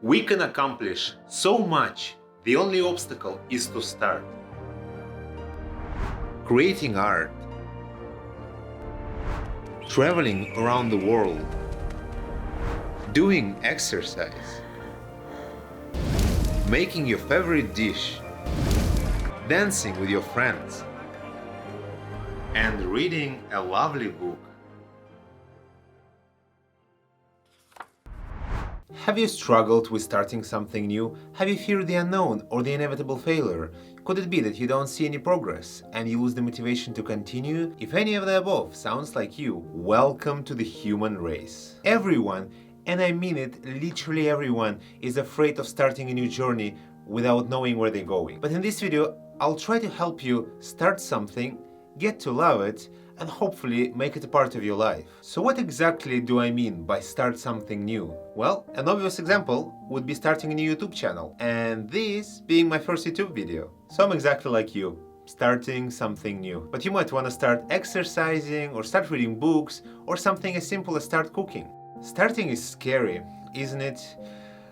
We can accomplish so much. The only obstacle is to start. Creating art, traveling around the world, doing exercise, making your favorite dish, dancing with your friends, and reading a lovely book. Have you struggled with starting something new? Have you feared the unknown or the inevitable failure? Could it be that you don't see any progress and you lose the motivation to continue? If any of the above sounds like you, welcome to the human race. Everyone, and I mean it, literally everyone, is afraid of starting a new journey without knowing where they're going. But in this video, I'll try to help you start something, get to love it, and hopefully make it a part of your life. So what exactly do I mean by start something new? Well, an obvious example would be starting a new YouTube channel, and this being my first YouTube video. So I'm exactly like you, starting something new. But you might want to start exercising or start reading books or something as simple as start cooking. Starting is scary, isn't it?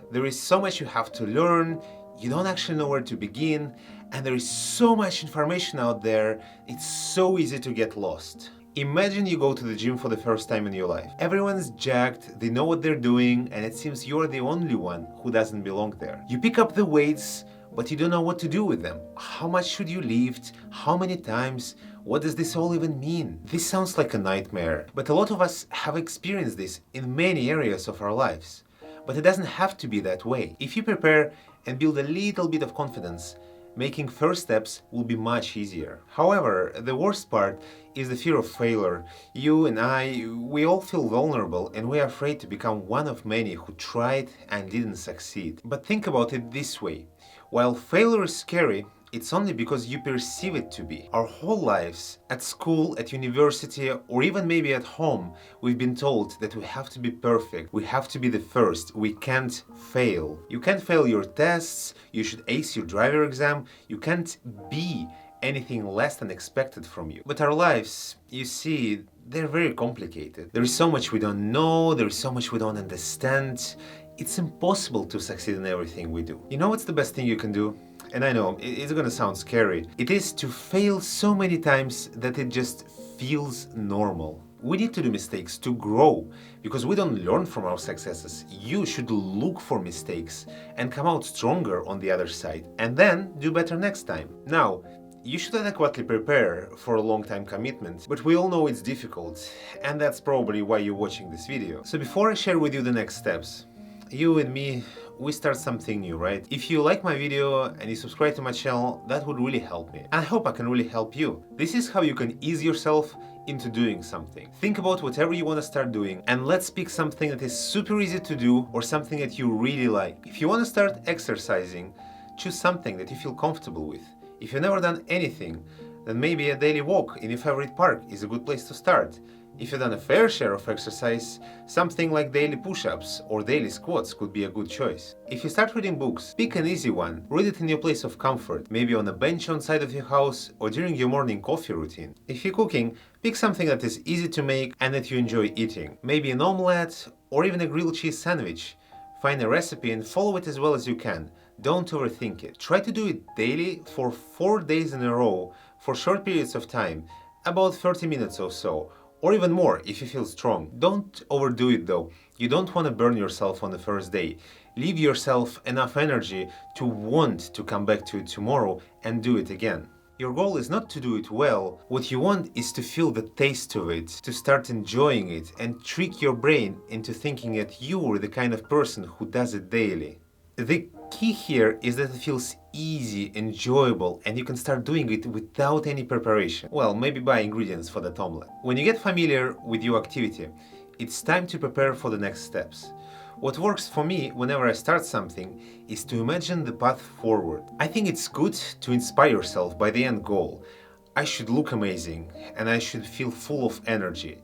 There is so much you have to learn, you don't actually know where to begin, and there is so much information out there, it's so easy to get lost. Imagine you go to the gym for the first time in your life. Everyone's jacked, they know what they're doing, and it seems you're the only one who doesn't belong there. You pick up the weights, but you don't know what to do with them. How much should you lift? How many times? What does this all even mean? This sounds like a nightmare, but a lot of us have experienced this in many areas of our lives. But it doesn't have to be that way. If you prepare and build a little bit of confidence, making first steps will be much easier. However, the worst part is the fear of failure. You and I, we all feel vulnerable and we are afraid to become one of many who tried and didn't succeed. But think about it this way. While failure is scary, it's only because you perceive it to be. Our whole lives, at school, at university, or even maybe at home, we've been told that we have to be perfect, we have to be the first, we can't fail. You can't fail your tests, you should ace your driver exam, you can't be anything less than expected from you. But our lives, you see, they're very complicated. There is so much we don't know, there is so much we don't understand. It's impossible to succeed in everything we do. You know what's the best thing you can do? And I know, it's gonna sound scary. It is to fail so many times that it just feels normal. We need to do mistakes to grow, because we don't learn from our successes. You should look for mistakes and come out stronger on the other side, and then do better next time. Now, you should adequately prepare for a long-time commitment, but we all know it's difficult, and that's probably why you're watching this video. So before I share with you the next steps, you and me, we start something new, right? If you like my video and you subscribe to my channel, that would really help me. And I hope I can really help you. This is how you can ease yourself into doing something. Think about whatever you want to start doing, and let's pick something that is super easy to do or something that you really like. If you want to start exercising, choose something that you feel comfortable with. If you've never done anything, then maybe a daily walk in your favorite park is a good place to start. If you've done a fair share of exercise, something like daily push-ups or daily squats could be a good choice. If you start reading books, pick an easy one. Read it in your place of comfort, maybe on a bench outside of your house or during your morning coffee routine. If you're cooking, pick something that is easy to make and that you enjoy eating. Maybe an omelette or even a grilled cheese sandwich. Find a recipe and follow it as well as you can. Don't overthink it. Try to do it daily for 4 days in a row for short periods of time, about 30 minutes or so. Or even more if you feel strong. Don't overdo it though. You don't want to burn yourself on the first day. Leave yourself enough energy to want to come back to it tomorrow and do it again. Your goal is not to do it well. What you want is to feel the taste of it, to start enjoying it and trick your brain into thinking that you are the kind of person who does it daily. The key here is that it feels easy, enjoyable, and you can start doing it without any preparation. Well, maybe buy ingredients for that omelette. When you get familiar with your activity, it's time to prepare for the next steps. What works for me whenever I start something is to imagine the path forward. I think it's good to inspire yourself by the end goal. I should look amazing, and I should feel full of energy.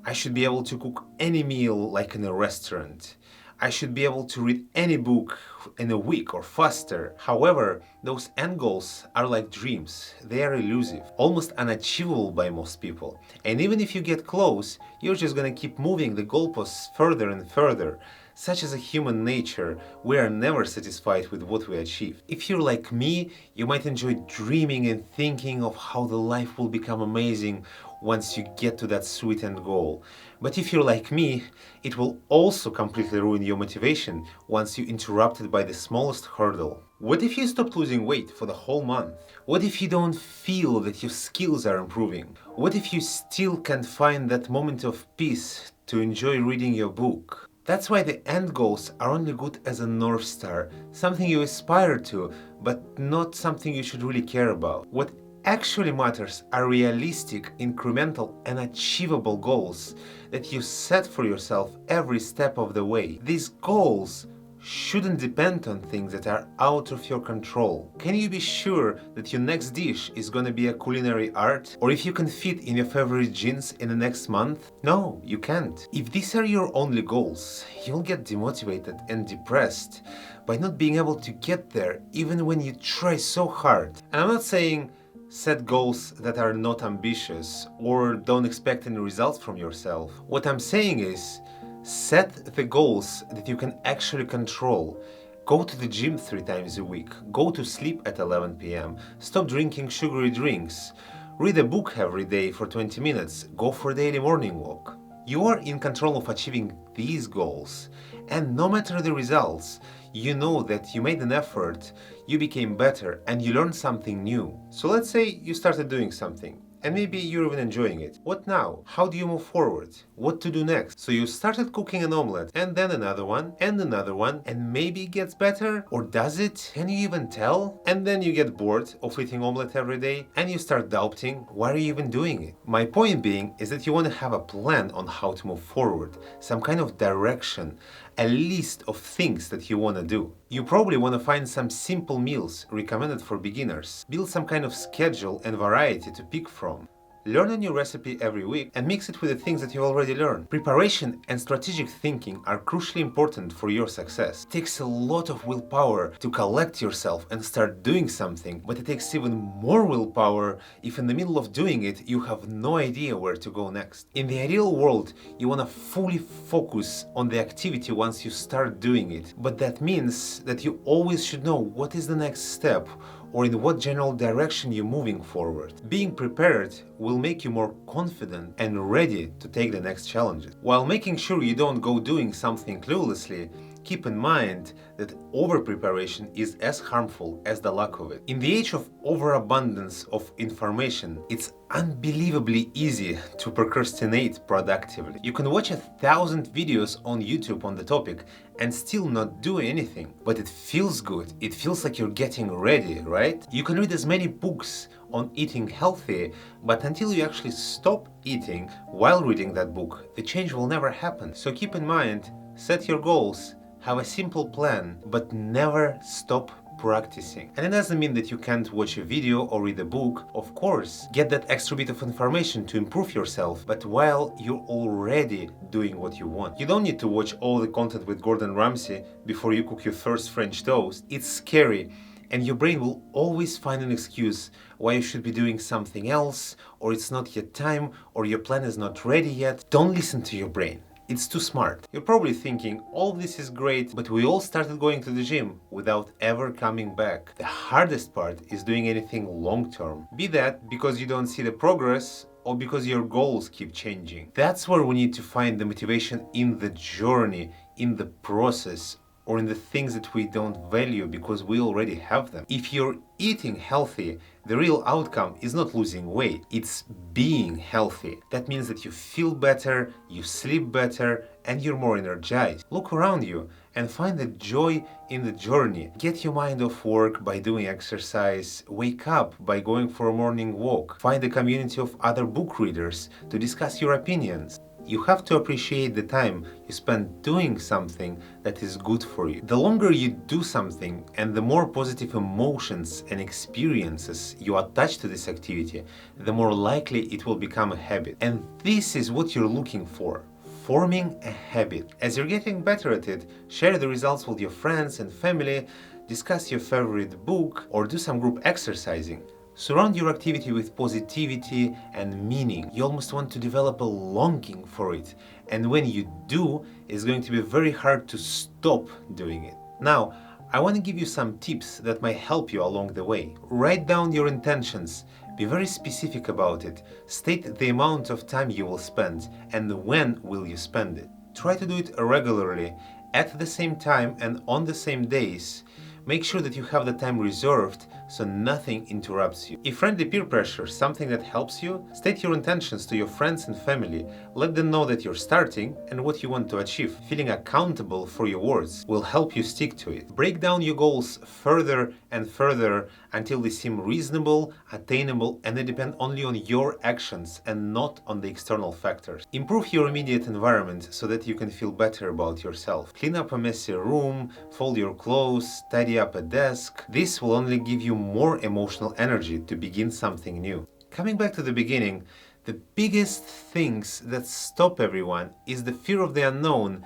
I should be able to cook any meal like in a restaurant. I should be able to read any book in a week or faster. However, those end goals are like dreams. They are elusive, almost unachievable by most people. And even if you get close, you're just gonna keep moving the goalposts further and further. Such as a human nature, we are never satisfied with what we achieve. If you're like me, you might enjoy dreaming and thinking of how the life will become amazing once you get to that sweet end goal. But if you're like me, it will also completely ruin your motivation once you're interrupted by the smallest hurdle. What if you stopped losing weight for the whole month? What if you don't feel that your skills are improving? What if you still can't find that moment of peace to enjoy reading your book? That's why the end goals are only good as a North Star, something you aspire to, but not something you should really care about. What actually matters are realistic, incremental, and achievable goals that you set for yourself every step of the way. These goals shouldn't depend on things that are out of your control. Can you be sure that your next dish is gonna be a culinary art? Or if you can fit in your favorite jeans in the next month? No, you can't. If these are your only goals, you'll get demotivated and depressed by not being able to get there even when you try so hard. And I'm not saying set goals that are not ambitious or don't expect any results from yourself. What I'm saying is, set the goals that you can actually control. Go to the gym 3 times a week. Go to sleep at 11 p.m. Stop drinking sugary drinks. Read a book every day for 20 minutes. Go for a daily morning walk. You are in control of achieving these goals. And no matter the results, you know that you made an effort, you became better, and you learned something new. So let's say you started doing something, and maybe you're even enjoying it. What now? How do you move forward? What to do next? So you started cooking an omelette, and then another one, and maybe it gets better? Or does it? Can you even tell? And then you get bored of eating omelette every day, and you start doubting, why are you even doing it? My point being is that you want to have a plan on how to move forward, some kind of direction, a list of things that you want to do. You probably want to find some simple meals recommended for beginners, build some kind of schedule and variety to pick from. Learn a new recipe every week and mix it with the things that you already learned. Preparation and strategic thinking are crucially important for your success. It takes a lot of willpower to collect yourself and start doing something, but it takes even more willpower if in the middle of doing it you have no idea where to go next. In the ideal world, you want to fully focus on the activity once you start doing it, but that means that you always should know what is the next step or in what general direction you're moving forward. Being prepared will make you more confident and ready to take the next challenges. While making sure you don't go doing something cluelessly, keep in mind that over-preparation is as harmful as the lack of it. In the age of overabundance of information, it's unbelievably easy to procrastinate productively. You can watch 1,000 videos on YouTube on the topic and still not do anything, but it feels good. It feels like you're getting ready, right? You can read as many books on eating healthy, but until you actually stop eating while reading that book, the change will never happen. So keep in mind, set your goals, have a simple plan, but never stop practicing. And it doesn't mean that you can't watch a video or read a book. Of course, get that extra bit of information to improve yourself, but while you're already doing what you want. You don't need to watch all the content with Gordon Ramsay before you cook your first French toast. It's scary, and your brain will always find an excuse why you should be doing something else, or it's not yet time, or your plan is not ready yet. Don't listen to your brain. It's too smart. You're probably thinking, all this is great, but we all started going to the gym without ever coming back. The hardest part is doing anything long-term. Be that because you don't see the progress or because your goals keep changing. That's where we need to find the motivation in the journey, in the process, or in the things that we don't value because we already have them. If you're eating healthy, the real outcome is not losing weight, it's being healthy. That means that you feel better, you sleep better, and you're more energized. Look around you and find the joy in the journey. Get your mind off work by doing exercise, wake up by going for a morning walk, find a community of other book readers to discuss your opinions. You have to appreciate the time you spend doing something that is good for you. The longer you do something and the more positive emotions and experiences you attach to this activity, the more likely it will become a habit. And this is what you're looking for. Forming a habit. As you're getting better at it, share the results with your friends and family, discuss your favorite book, or do some group exercising. Surround your activity with positivity and meaning. You almost want to develop a longing for it. And when you do, it's going to be very hard to stop doing it. Now, I want to give you some tips that might help you along the way. Write down your intentions. Be very specific about it. State the amount of time you will spend and when will you spend it. Try to do it regularly, at the same time and on the same days. Make sure that you have the time reserved so nothing interrupts you. If friendly peer pressure is something that helps you, state your intentions to your friends and family. Let them know that you're starting and what you want to achieve. Feeling accountable for your words will help you stick to it. Break down your goals further and further until they seem reasonable, attainable, and they depend only on your actions and not on the external factors. Improve your immediate environment so that you can feel better about yourself. Clean up a messy room, fold your clothes, tidy up a desk. This will only give you more emotional energy to begin something new. Coming back to the beginning, the biggest things that stop everyone is the fear of the unknown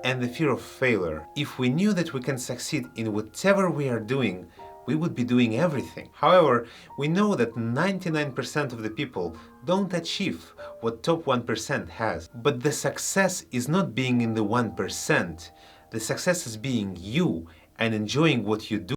and the fear of failure. If we knew that we can succeed in whatever we are doing, we would be doing everything. However, we know that 99% of the people don't achieve what top 1% has. But the success is not being in the 1%. The success is being you and enjoying what you do.